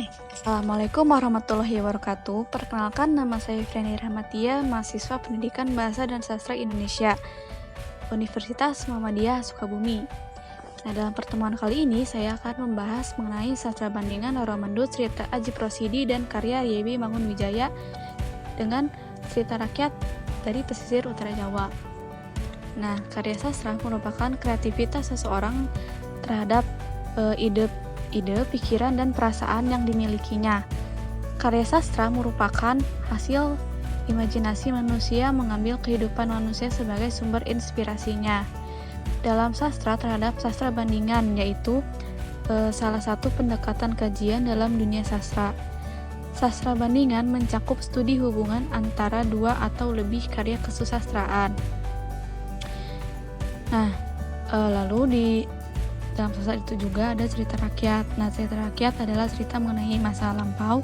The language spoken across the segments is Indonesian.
Assalamualaikum warahmatullahi wabarakatuh. Perkenalkan, nama saya Friani Rahmatia, mahasiswa Pendidikan Bahasa dan Sastra Indonesia, Universitas Muhammadiyah Sukabumi. Nah, dalam pertemuan kali ini saya akan membahas mengenai sastra bandingan Roro Mendut, cerita Ajip Rosidi, dan karya Yebi Mangunwijaya dengan cerita rakyat dari pesisir utara Jawa. Nah, karya sastra merupakan kreativitas seseorang terhadap ide, pikiran, dan perasaan yang dimilikinya. Karya sastra merupakan hasil imajinasi manusia mengambil kehidupan manusia sebagai sumber inspirasinya. Dalam sastra terhadap sastra bandingan, yaitu salah satu pendekatan kajian dalam dunia sastra. Sastra bandingan mencakup studi hubungan antara dua atau lebih karya kesusastraan. Nah, lalu di dalam sastra itu juga ada cerita rakyat. Nah, cerita rakyat adalah cerita mengenai masa lampau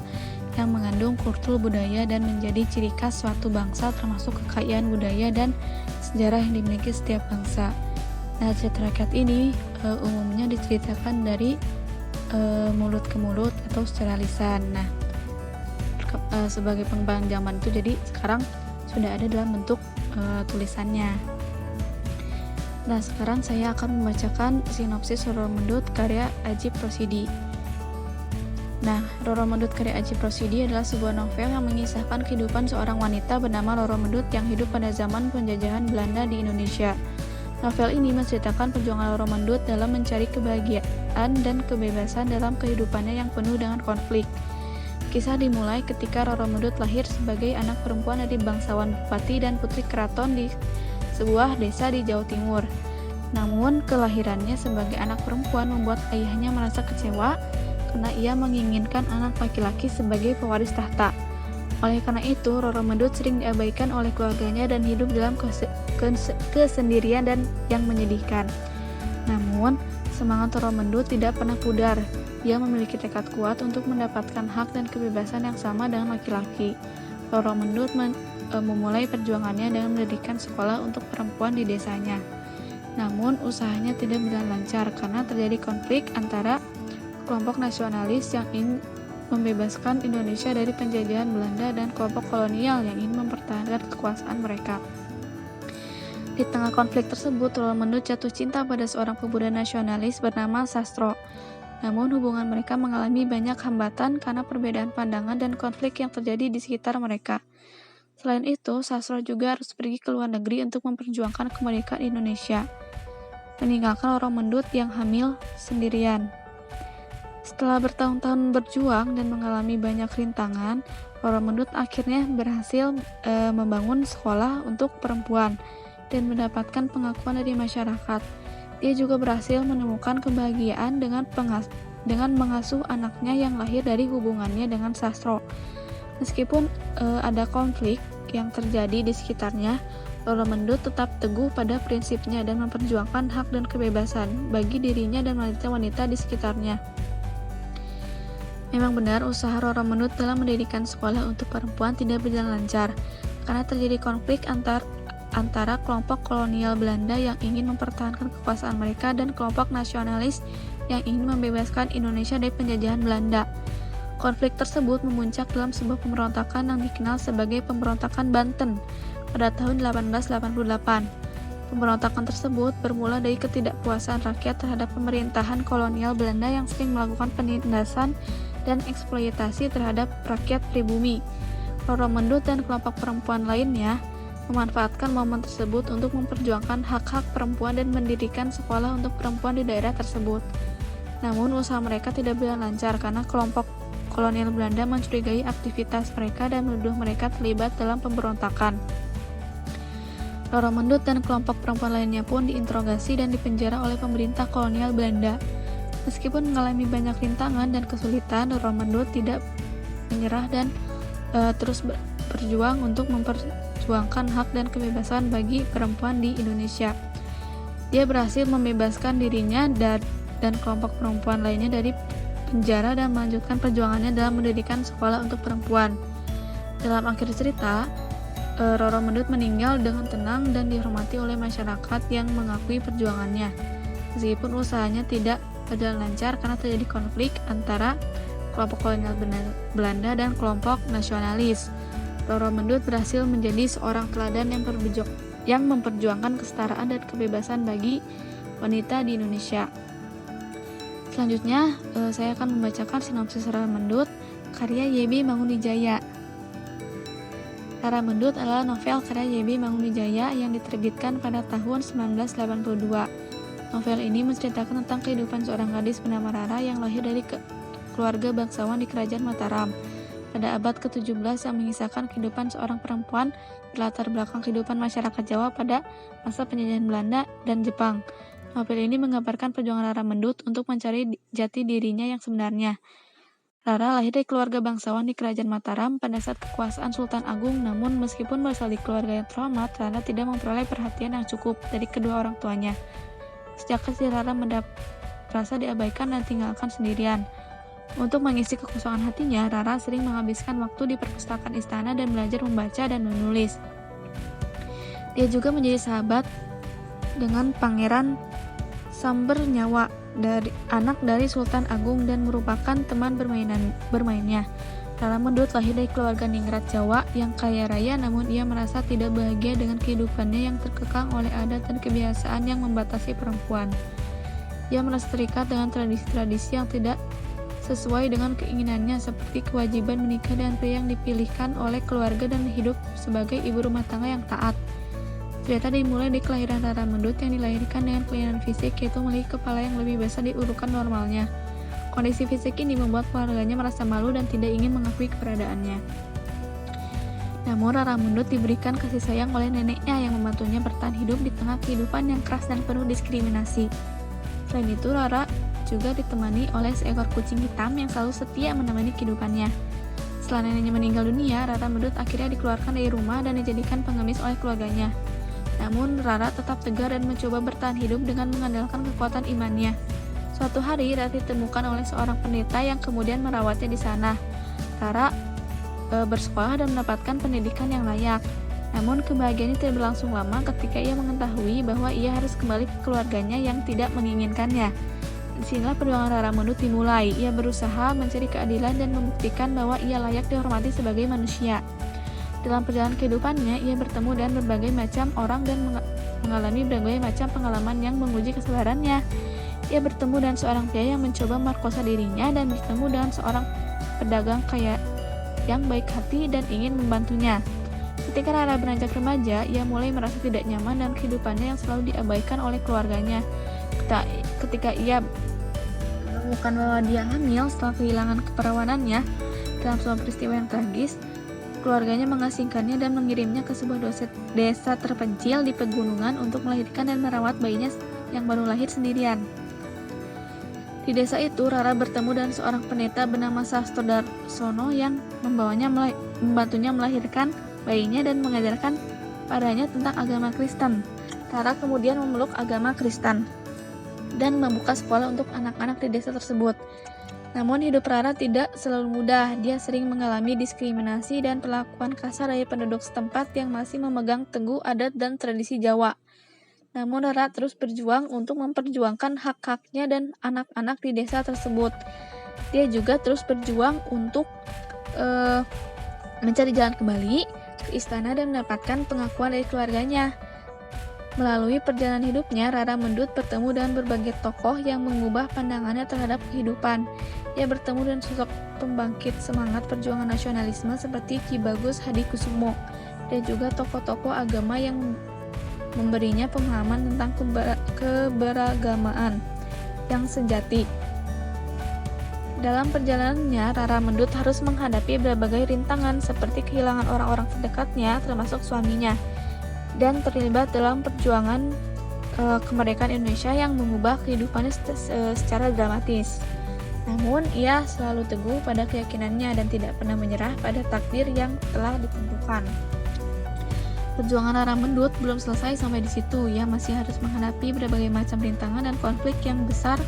yang mengandung kultur budaya dan menjadi ciri khas suatu bangsa, termasuk kekayaan budaya dan sejarah yang dimiliki setiap bangsa. Nah, cerita rakyat ini umumnya diceritakan dari mulut ke mulut atau secara lisan. Nah, sebagai pengembangan zaman itu, jadi sekarang sudah ada dalam bentuk tulisannya. Nah, sekarang saya akan membacakan sinopsis Roro Mendut karya Ajip Rosidi. Nah, Roro Mendut karya Ajip Rosidi adalah sebuah novel yang mengisahkan kehidupan seorang wanita bernama Roro Mendut yang hidup pada zaman penjajahan Belanda di Indonesia. Novel ini menceritakan perjuangan Roro Mendut dalam mencari kebahagiaan dan kebebasan dalam kehidupannya yang penuh dengan konflik. Kisah dimulai ketika Roro Mendut lahir sebagai anak perempuan dari bangsawan bupati dan putri keraton di sebuah desa di Jawa Timur. Namun, kelahirannya sebagai anak perempuan membuat ayahnya merasa kecewa karena ia menginginkan anak laki-laki sebagai pewaris tahta. Oleh karena itu, Roro Mendut sering diabaikan oleh keluarganya dan hidup dalam kesendirian dan yang menyedihkan. Namun, semangat Roro Mendut tidak pernah pudar. Ia memiliki tekad kuat untuk mendapatkan hak dan kebebasan yang sama dengan laki-laki. Roro Mendut memulai perjuangannya dengan mendirikan sekolah untuk perempuan di desanya. Namun, usahanya tidak berjalan lancar karena terjadi konflik antara kelompok nasionalis yang ingin membebaskan Indonesia dari penjajahan Belanda dan kelompok kolonial yang ingin mempertahankan kekuasaan mereka. Di tengah konflik tersebut, Roro Mendut jatuh cinta pada seorang pemuda nasionalis bernama Sastro. Namun, hubungan mereka mengalami banyak hambatan karena perbedaan pandangan dan konflik yang terjadi di sekitar mereka. Selain itu, Sastro juga harus pergi ke luar negeri untuk memperjuangkan kemerdekaan Indonesia, meninggalkan Roro Mendut yang hamil sendirian. Setelah bertahun-tahun berjuang dan mengalami banyak rintangan, Roro Mendut akhirnya berhasil membangun sekolah untuk perempuan dan mendapatkan pengakuan dari masyarakat. Dia juga berhasil menemukan kebahagiaan dengan mengasuh anaknya yang lahir dari hubungannya dengan Sastro. Meskipun ada konflik yang terjadi di sekitarnya, Roro Mendut tetap teguh pada prinsipnya dan memperjuangkan hak dan kebebasan bagi dirinya dan wanita-wanita di sekitarnya. Memang benar, usaha Roro Mendut dalam mendirikan sekolah untuk perempuan tidak berjalan lancar karena terjadi konflik antara kelompok kolonial Belanda yang ingin mempertahankan kekuasaan mereka dan kelompok nasionalis yang ingin membebaskan Indonesia dari penjajahan Belanda. Konflik tersebut memuncak dalam sebuah pemberontakan yang dikenal sebagai Pemberontakan Banten pada tahun 1888. Pemberontakan tersebut bermula dari ketidakpuasan rakyat terhadap pemerintahan kolonial Belanda yang sering melakukan penindasan dan eksploitasi terhadap rakyat pribumi. Roro Mendut dan kelompok perempuan lainnya memanfaatkan momen tersebut untuk memperjuangkan hak-hak perempuan dan mendirikan sekolah untuk perempuan di daerah tersebut. Namun, usaha mereka tidak berjalan lancar karena kelompok kolonial Belanda mencurigai aktivitas mereka dan menuduh mereka terlibat dalam pemberontakan. Roro Mendut dan kelompok perempuan lainnya pun diinterogasi dan dipenjara oleh pemerintah kolonial Belanda. Meskipun mengalami banyak rintangan dan kesulitan, Roro Mendut tidak menyerah dan terus berjuang untuk memperjuangkan hak dan kebebasan bagi perempuan di Indonesia. Dia berhasil membebaskan dirinya dan kelompok perempuan lainnya dari penjara dan melanjutkan perjuangannya dalam mendirikan sekolah untuk perempuan. Dalam akhir cerita, Roro Mendut meninggal dengan tenang dan dihormati oleh masyarakat yang mengakui perjuangannya. Meskipun usahanya tidak berjalan lancar karena terjadi konflik antara kelompok kolonial Belanda dan kelompok nasionalis. Roro Mendut berhasil menjadi seorang teladan yang memperjuangkan kesetaraan dan kebebasan bagi wanita di Indonesia. Selanjutnya, saya akan membacakan sinopsis Rara Mendut, karya Y.B. Mangunwijaya. Rara Mendut adalah novel karya Y.B. Mangunwijaya yang diterbitkan pada tahun 1982. Novel ini menceritakan tentang kehidupan seorang gadis bernama Rara yang lahir dari keluarga bangsawan di Kerajaan Mataram pada abad ke-17 yang mengisahkan kehidupan seorang perempuan berlatar belakang kehidupan masyarakat Jawa pada masa penjajahan Belanda dan Jepang. Novel ini menggambarkan perjuangan Rara Mendut untuk mencari jati dirinya yang sebenarnya. Rara lahir dari keluarga bangsawan di Kerajaan Mataram pada saat kekuasaan Sultan Agung, namun meskipun berasal dari keluarga yang terhormat, Rara tidak memperoleh perhatian yang cukup dari kedua orang tuanya. Sejak kecil Rara merasa diabaikan dan tinggalkan sendirian. Untuk mengisi kekosongan hatinya, Rara sering menghabiskan waktu di perpustakaan istana dan belajar membaca dan menulis. Dia juga menjadi sahabat dengan Pangeran Sambernyawa, anak dari Sultan Agung dan merupakan teman bermainnya. Rara Mendut lahir dari keluarga ningrat Jawa yang kaya raya, namun ia merasa tidak bahagia dengan kehidupannya yang terkekang oleh adat dan kebiasaan yang membatasi perempuan. Ia merasa terikat dengan tradisi-tradisi yang tidak sesuai dengan keinginannya, seperti kewajiban menikah dengan pria yang dipilihkan oleh keluarga dan hidup sebagai ibu rumah tangga yang taat. Cerita dimulai di kelahiran Rara Mendut yang dilahirkan dengan kelainan fisik, yaitu memiliki kepala yang lebih besar di urukan normalnya. Kondisi fisik ini membuat keluarganya merasa malu dan tidak ingin mengakui keberadaannya. Namun Rara Mendut diberikan kasih sayang oleh neneknya yang membantunya bertahan hidup di tengah kehidupan yang keras dan penuh diskriminasi. Selain itu, Rara juga ditemani oleh seekor kucing hitam yang selalu setia menemani kehidupannya. Setelah neneknya meninggal dunia, Rara Mendut akhirnya dikeluarkan dari rumah dan dijadikan pengemis oleh keluarganya. Namun, Rara tetap tegar dan mencoba bertahan hidup dengan mengandalkan kekuatan imannya. Suatu hari, Rara ditemukan oleh seorang pendeta yang kemudian merawatnya di sana. Rara bersekolah dan mendapatkan pendidikan yang layak. Namun, kebahagiaannya tidak berlangsung lama ketika ia mengetahui bahwa ia harus kembali ke keluarganya yang tidak menginginkannya. Disinilah perjuangan Rara Mendut dimulai. Ia berusaha mencari keadilan dan membuktikan bahwa ia layak dihormati sebagai manusia. Dalam perjalanan kehidupannya, ia bertemu dengan berbagai macam orang dan mengalami berbagai macam pengalaman yang menguji kesabarannya. Ia bertemu dengan seorang pria yang mencoba merkosa dirinya dan bertemu dengan seorang pedagang kaya yang baik hati dan ingin membantunya. Ketika Rara beranjak remaja, ia mulai merasa tidak nyaman dengan kehidupannya yang selalu diabaikan oleh keluarganya. Ketika ia menemukan bahwa dia hamil setelah kehilangan keperawanannya dalam sebuah peristiwa yang tragis, keluarganya mengasingkannya dan mengirimnya ke sebuah desa terpencil di pegunungan untuk melahirkan dan merawat bayinya yang baru lahir sendirian. Di desa itu, Rara bertemu dengan seorang pendeta bernama Sastro Darsono yang membantunya melahirkan bayinya dan mengajarkan padanya tentang agama Kristen. Rara kemudian memeluk agama Kristen dan membuka sekolah untuk anak-anak di desa tersebut. Namun hidup Rara tidak selalu mudah. Dia sering mengalami diskriminasi dan perlakuan kasar dari penduduk setempat yang masih memegang teguh adat dan tradisi Jawa. Namun Rara terus berjuang untuk memperjuangkan hak-haknya dan anak-anak di desa tersebut. Dia juga terus berjuang untuk mencari jalan kembali ke istana dan mendapatkan pengakuan dari keluarganya. Melalui perjalanan hidupnya, Rara Mendut bertemu dengan berbagai tokoh yang mengubah pandangannya terhadap kehidupan. Ia bertemu dengan sosok pembangkit semangat perjuangan nasionalisme seperti Ki Bagus Hadikusumo dan juga tokoh-tokoh agama yang memberinya pemahaman tentang keberagamaan yang sejati. Dalam perjalanannya, Rara Mendut harus menghadapi berbagai rintangan seperti kehilangan orang-orang terdekatnya, termasuk suaminya, dan terlibat dalam perjuangan kemerdekaan Indonesia yang mengubah kehidupannya secara dramatis. Namun, ia selalu teguh pada keyakinannya dan tidak pernah menyerah pada takdir yang telah ditentukan. Perjuangan Rara Mendut belum selesai sampai di situ. Ia masih harus menghadapi berbagai macam rintangan dan konflik yang besar.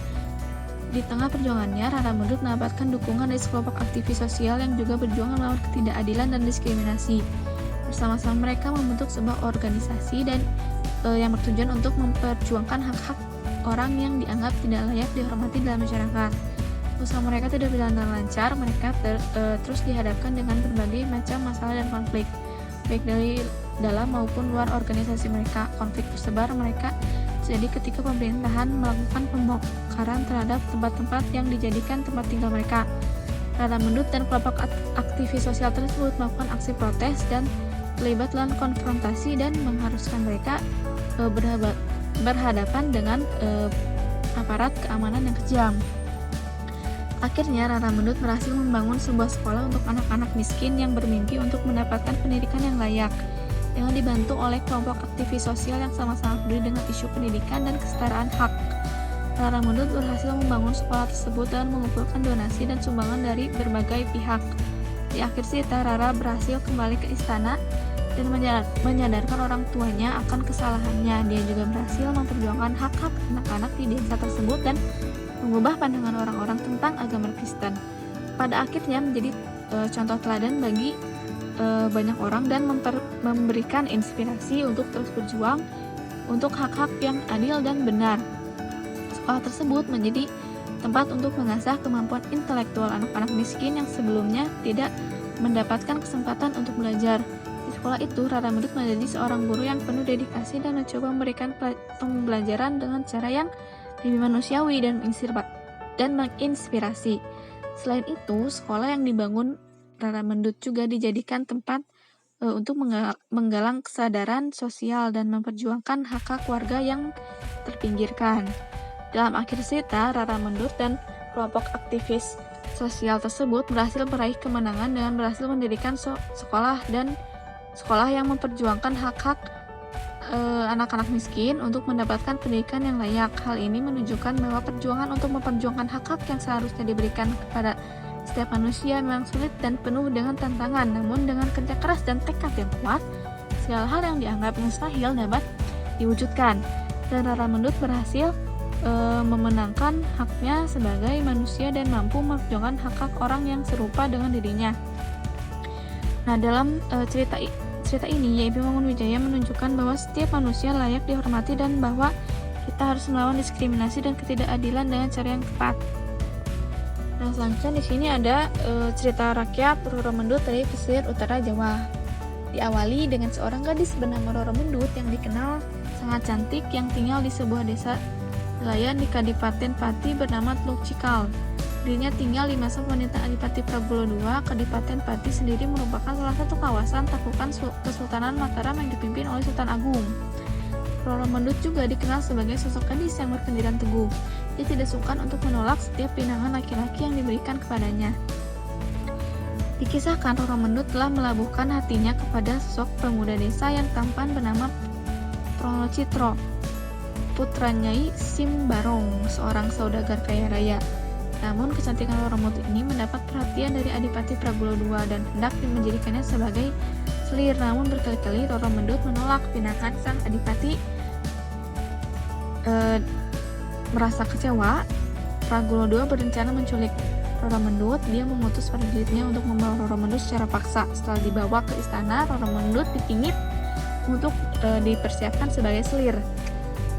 Di tengah perjuangannya, Rara Mendut mendapatkan dukungan dari sekelompok aktivis sosial yang juga berjuang melawan ketidakadilan dan diskriminasi. Bersama-sama mereka membentuk sebuah organisasi yang bertujuan untuk memperjuangkan hak-hak orang yang dianggap tidak layak dihormati dalam masyarakat. Usaha mereka tidak berjalan lancar, mereka terus dihadapkan dengan berbagai macam masalah dan konflik, baik dari dalam maupun luar organisasi mereka. Konflik tersebar mereka terjadi ketika pemerintahan melakukan pembongkaran terhadap tempat-tempat yang dijadikan tempat tinggal mereka. Rara Mendut dan kelompok aktivis sosial tersebut melakukan aksi protes dan terlibat dalam konfrontasi dan mengharuskan mereka berhadapan dengan aparat keamanan yang kejam. Akhirnya Rara Mendut berhasil membangun sebuah sekolah untuk anak-anak miskin yang bermimpi untuk mendapatkan pendidikan yang layak, dengan dibantu oleh kelompok aktivis sosial yang sama-sama peduli dengan isu pendidikan dan kesetaraan hak. Rara Mendut berhasil membangun sekolah tersebut dan mengumpulkan donasi dan sumbangan dari berbagai pihak. Di akhir cerita, Rara berhasil kembali ke istana dan menyadarkan orang tuanya akan kesalahannya. Dia juga berhasil memperjuangkan hak-hak anak-anak di desa tersebut dan mengubah pandangan orang-orang tentang agama Kristen. Pada akhirnya menjadi contoh teladan bagi banyak orang dan memberikan inspirasi untuk terus berjuang untuk hak-hak yang adil dan benar. Sekolah tersebut menjadi tempat untuk mengasah kemampuan intelektual anak-anak miskin yang sebelumnya tidak mendapatkan kesempatan untuk belajar. Di sekolah itu, Rara Mendut menjadi seorang guru yang penuh dedikasi dan mencoba memberikan pembelajaran dengan cara yang lebih manusiawi dan menginspirasi. Selain itu, sekolah yang dibangun Rara Mendut juga dijadikan tempat untuk menggalang kesadaran sosial dan memperjuangkan hak-hak warga yang terpinggirkan. Dalam akhir cerita, Rara Mendut dan kelompok aktivis sosial tersebut berhasil meraih kemenangan dengan berhasil mendirikan sekolah yang memperjuangkan hak-hak anak-anak miskin untuk mendapatkan pendidikan yang layak. Hal ini menunjukkan bahwa perjuangan untuk memperjuangkan hak-hak yang seharusnya diberikan kepada setiap manusia memang sulit dan penuh dengan tantangan. Namun dengan kerja keras dan tekad yang kuat, segala hal yang dianggap mustahil dapat diwujudkan. Dan Rara Mendut berhasil memenangkan haknya sebagai manusia dan mampu memperjuangkan hak-hak orang yang serupa dengan dirinya. Nah, dalam cerita ini, YIB Mangunwijaya menunjukkan bahwa setiap manusia layak dihormati dan bahwa kita harus melawan diskriminasi dan ketidakadilan dengan cara yang tepat. Nah, selanjutnya di sini ada cerita rakyat Roro Mendut dari pesisir utara Jawa. Diawali dengan seorang gadis bernama Roro Mendut yang dikenal sangat cantik yang tinggal di sebuah desa nelayan di Kadipaten Pati bernama Teluk Cikal. Dirinya tinggal di masa pemerintahan Adipati Pragulo II. Kadipaten Pati sendiri merupakan salah satu kawasan takukan Kesultanan Mataram yang dipimpin oleh Sultan Agung. Roro Mendut juga dikenal sebagai sosok gadis yang berpendirian teguh. Dia tidak sungkan untuk menolak setiap pinangan laki-laki yang diberikan kepadanya. Dikisahkan Roro Mendut telah melabuhkan hatinya kepada sosok pemuda desa yang tampan bernama Pronocitro, putra Nyai Simbarong, seorang saudagar kaya raya. Namun kecantikan Roro Mendut ini mendapat perhatian dari Adipati Pragulo II dan hendak menjadikannya sebagai selir. Namun berkali-kali Roro Mendut menolak pinangan sang Adipati. Merasa kecewa, Pragulo II berencana menculik Roro Mendut. Dia mengutus prajuritnya untuk membawa Roro Mendut secara paksa. Setelah dibawa ke istana, Roro Mendut dipingit untuk dipersiapkan sebagai selir.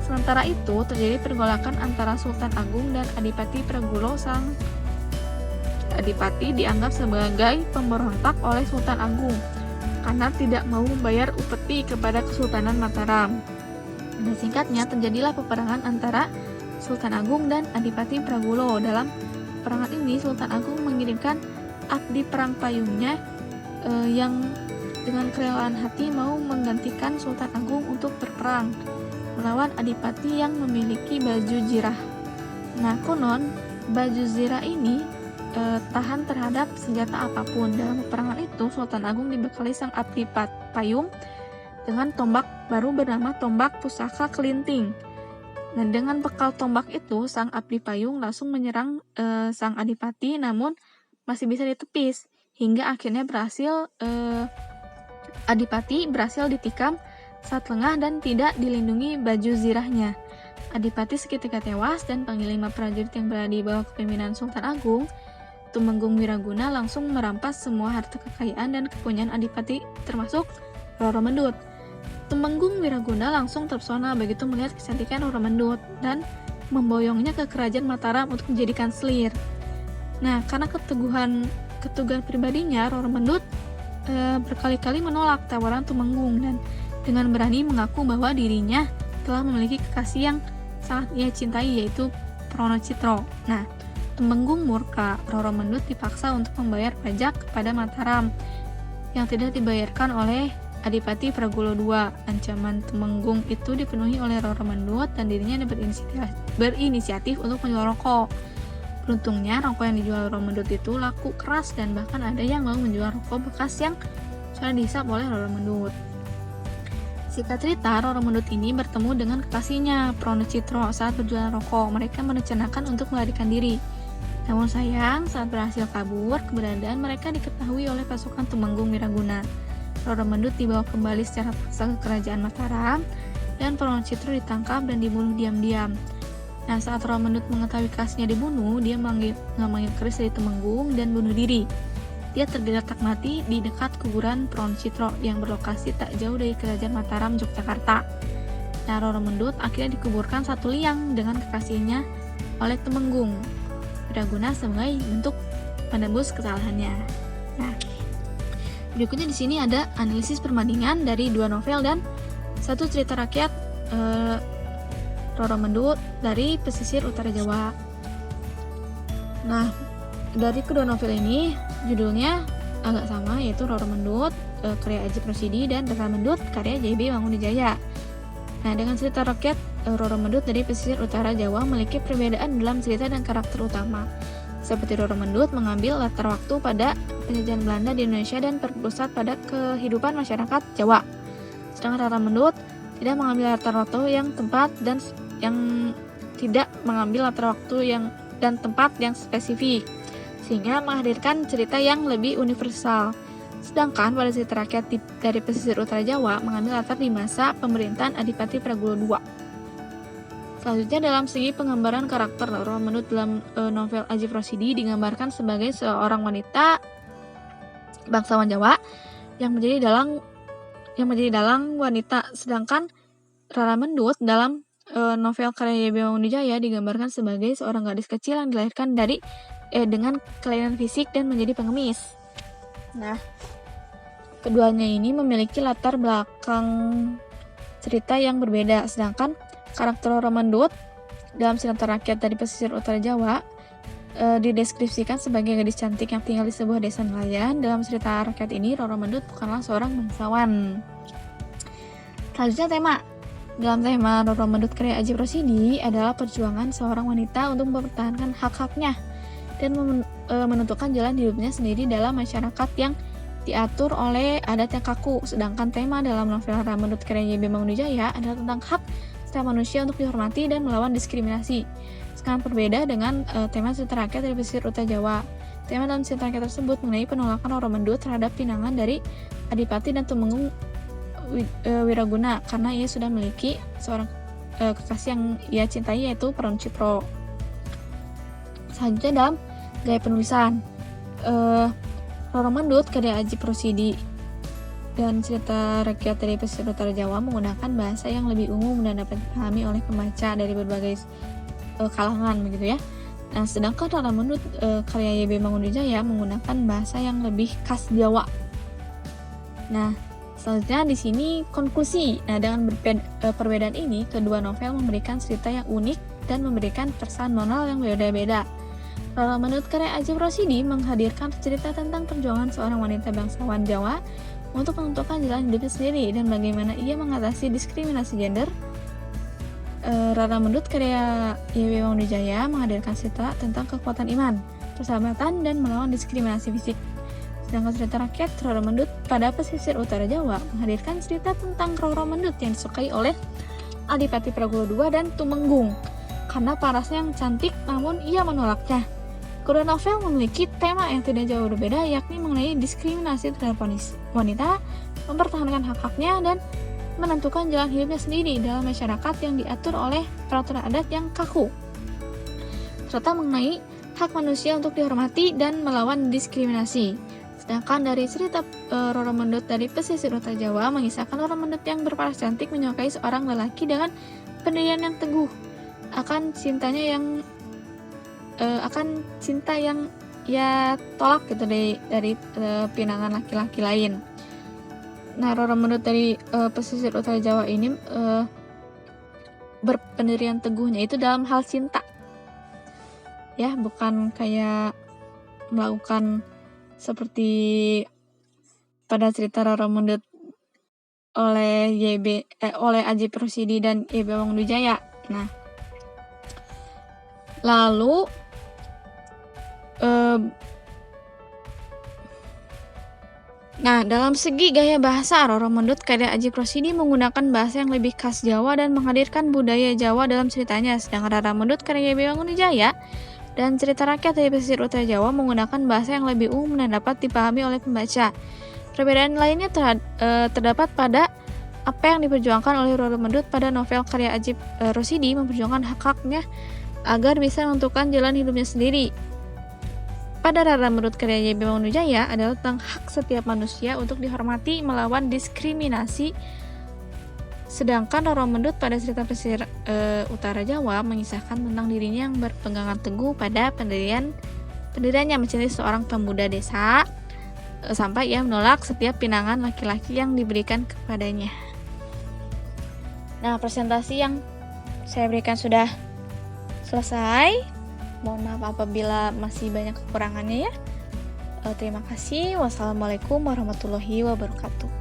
Sementara itu, terjadi pergolakan antara Sultan Agung dan Adipati Pragulo. Sang Adipati dianggap sebagai pemberontak oleh Sultan Agung karena tidak mau membayar upeti kepada Kesultanan Mataram. Dan singkatnya, terjadilah peperangan antara Sultan Agung dan Adipati Pragulo. Dalam peperangan ini, Sultan Agung mengirimkan abdi perang payungnya yang dengan kerelaan hati mau menggantikan Sultan Agung untuk berperang melawan Adipati yang memiliki baju zirah. Nah, konon baju zirah ini tahan terhadap senjata apapun. Dalam peperangan itu, Sultan Agung dibekali sang abdi payung dengan tombak baru bernama tombak pusaka kelinting. Dan dengan bekal tombak itu, sang abdi payung langsung menyerang sang Adipati, namun masih bisa ditepis hingga akhirnya Adipati berhasil ditikam saat lengah dan tidak dilindungi baju zirahnya. Adipati seketika tewas dan panglima prajurit yang berada di bawah kepemimpinan Sultan Agung, Tumenggung Wiraguna, langsung merampas semua harta kekayaan dan kepunyaan Adipati termasuk Roro Mendut. Tumenggung Wiraguna langsung terpesona begitu melihat kecantikan Roro Mendut dan memboyongnya ke kerajaan Mataram untuk menjadikan selir. Nah, karena keteguhan pribadinya, Roro Mendut berkali-kali menolak tawaran Tumenggung dan dengan berani mengaku bahwa dirinya telah memiliki kekasih yang sangat ia cintai, yaitu Pronocitro. Nah, Tumenggung murka. Roro Mendut dipaksa untuk membayar pajak kepada Mataram yang tidak dibayarkan oleh Adipati Pragulo II. Ancaman Tumenggung itu dipenuhi oleh Roro Mendut dan dirinya berinisiatif untuk menjual rokok. Beruntungnya, rokok yang dijual Roro Mendut itu laku keras dan bahkan ada yang mau menjual rokok bekas yang sudah dihisap oleh Roro Mendut. Singkat cerita, Roro Mendut ini bertemu dengan kekasihnya, Pronocitro, saat berjualan rokok. Mereka merencanakan untuk melarikan diri. Namun sayang, saat berhasil kabur, keberadaan mereka diketahui oleh pasukan Tumenggung Wiraguna. Roro Mendut dibawa kembali secara paksa ke kerajaan Mataram, dan Pronocitro ditangkap dan dibunuh diam-diam. Nah, saat Roro Mendut mengetahui kekasihnya dibunuh, dia mengambil keris dari Tumenggung dan bunuh diri. Dia tergeletak mati di dekat kuburan Pronocitro yang berlokasi tak jauh dari kerajaan Mataram, Yogyakarta. Nah, Roro Mendut akhirnya dikuburkan satu liang dengan kekasihnya oleh Tumenggung Wiraguna sebagai bentuk menebus kesalahannya. Nah, berikutnya di sini ada analisis perbandingan dari dua novel dan satu cerita rakyat Roro Mendut dari pesisir utara Jawa. Nah, dari kedua novel ini judulnya agak sama, yaitu Roro Mendut karya Adjie Rosidi dan Roro Mendut karya J.B. Mangunwijaya. Nah, dengan cerita rakyat Roro Mendut dari pesisir utara Jawa memiliki perbedaan dalam cerita dan karakter utama. Seperti Roro Mendut mengambil latar waktu pada penjajahan Belanda di Indonesia dan berpusat pada kehidupan masyarakat Jawa. Sedangkan Roro Mendut tidak mengambil latar waktu yang tempat yang spesifik, sehingga menghadirkan cerita yang lebih universal. Sedangkan pada cerita rakyat dari pesisir utara Jawa mengambil latar di masa pemerintahan Adipati Pragulo II. Selanjutnya, dalam segi penggambaran karakter, Roro Mendut dalam novel Adjie Rosidi digambarkan sebagai seorang wanita bangsawan Jawa yang menjadi dalang wanita, sedangkan Roro Mendut dalam novel karya J.B. Mangunwijaya digambarkan sebagai seorang gadis kecil yang dilahirkan dengan kelainan fisik dan menjadi pengemis. Nah, keduanya ini memiliki latar belakang cerita yang berbeda, sedangkan karakter Roro Mendut dalam cerita rakyat dari pesisir utara Jawa dideskripsikan sebagai gadis cantik yang tinggal di sebuah desa nelayan. Dalam cerita rakyat ini, Roro Mendut bukanlah seorang bangsawan. Selanjutnya, dalam tema Roro Mendut karya Adjie Rosidi adalah perjuangan seorang wanita untuk mempertahankan hak-haknya dan menentukan jalan hidupnya sendiri dalam masyarakat yang diatur oleh adat yang kaku. Sedangkan tema dalam novel Roro Mendut karya J.B. Mangunwijaya adalah tentang hak setiap manusia untuk dihormati dan melawan diskriminasi. Sangat berbeda dengan tema cerita rakyat dari pesisir utara Jawa. Tema dalam cerita rakyat tersebut mengenai penolakan Roro Mendut terhadap pinangan dari Adipati dan Tumenggung Wiraguna karena ia sudah memiliki seorang kekasih yang ia cintai, yaitu Pronocitro. Selanjutnya, dalam gaya penulisan, Roro Mendut karya Adjie Rosidi dan cerita rakyat dari pesisir utara Jawa menggunakan bahasa yang lebih umum dan dapat dipahami oleh pembaca dari berbagai kalangan, begitu ya. Nah, sedangkan Roro Mendut karya J.B. Mangunwijaya menggunakan bahasa yang lebih khas Jawa. Nah, selanjutnya di sini konklusi. Nah, dengan perbedaan ini, kedua novel memberikan cerita yang unik dan memberikan pesan moral yang berbeda-beda. Roro Mendut karya Adjie Rosidi menghadirkan cerita tentang perjuangan seorang wanita bangsawan Jawa untuk menentukan jalan hidupnya sendiri dan bagaimana ia mengatasi diskriminasi gender. Roro Mendut karya J.B. Mangunwijaya menghadirkan cerita tentang kekuatan iman, persahabatan, dan melawan diskriminasi fisik. Sedangkan cerita rakyat Roro Mendut pada pesisir utara Jawa menghadirkan cerita tentang Roro Mendut yang disukai oleh Adipati Pragulo II dan Tumenggung karena parasnya yang cantik, namun ia menolaknya. Kedua novel memiliki tema yang tidak jauh berbeda, yakni mengenai diskriminasi terhadap wanita, mempertahankan hak-haknya, dan menentukan jalan hidupnya sendiri dalam masyarakat yang diatur oleh peraturan adat yang kaku, serta mengenai hak manusia untuk dihormati dan melawan diskriminasi. Sedangkan dari cerita Roro Mendut dari pesisir utara Jawa mengisahkan Roro Mendut yang berparas cantik menyukai seorang lelaki dengan pendirian yang teguh akan cinta yang ya tolak gitu dari pinangan laki-laki lain. Nah, Roro Mendut dari pesisir utara Jawa ini berpendirian teguhnya itu dalam hal cinta, ya, bukan kayak melakukan seperti pada cerita Roro Mendut oleh Ajip Rosidi dan YB Wangunwijaya. Nah, lalu dalam segi gaya bahasa, Roro Mendut karya Ajip Rosidi menggunakan bahasa yang lebih khas Jawa dan menghadirkan budaya Jawa dalam ceritanya, sedangkan Roro Mendut karya YB Wangunwijaya dan cerita rakyat dari pesisir utara Jawa menggunakan bahasa yang lebih umum dan dapat dipahami oleh pembaca. Perbedaan lainnya terdapat pada apa yang diperjuangkan oleh Roro Mendut pada novel karya Ajip Rosidi memperjuangkan hak-haknya agar bisa menentukan jalan hidupnya sendiri. Pada Roro Mendut karya YB Wangunwijaya adalah tentang hak setiap manusia untuk dihormati melawan diskriminasi. Sedangkan Roro Mendut pada cerita pesisir utara Jawa mengisahkan tentang dirinya yang berpegangan teguh pada pendiriannya menjadi seorang pemuda desa sampai ia menolak setiap pinangan laki-laki yang diberikan kepadanya. Nah, presentasi yang saya berikan sudah selesai. Mohon maaf apabila masih banyak kekurangannya ya. Terima kasih. Wassalamualaikum warahmatullahi wabarakatuh.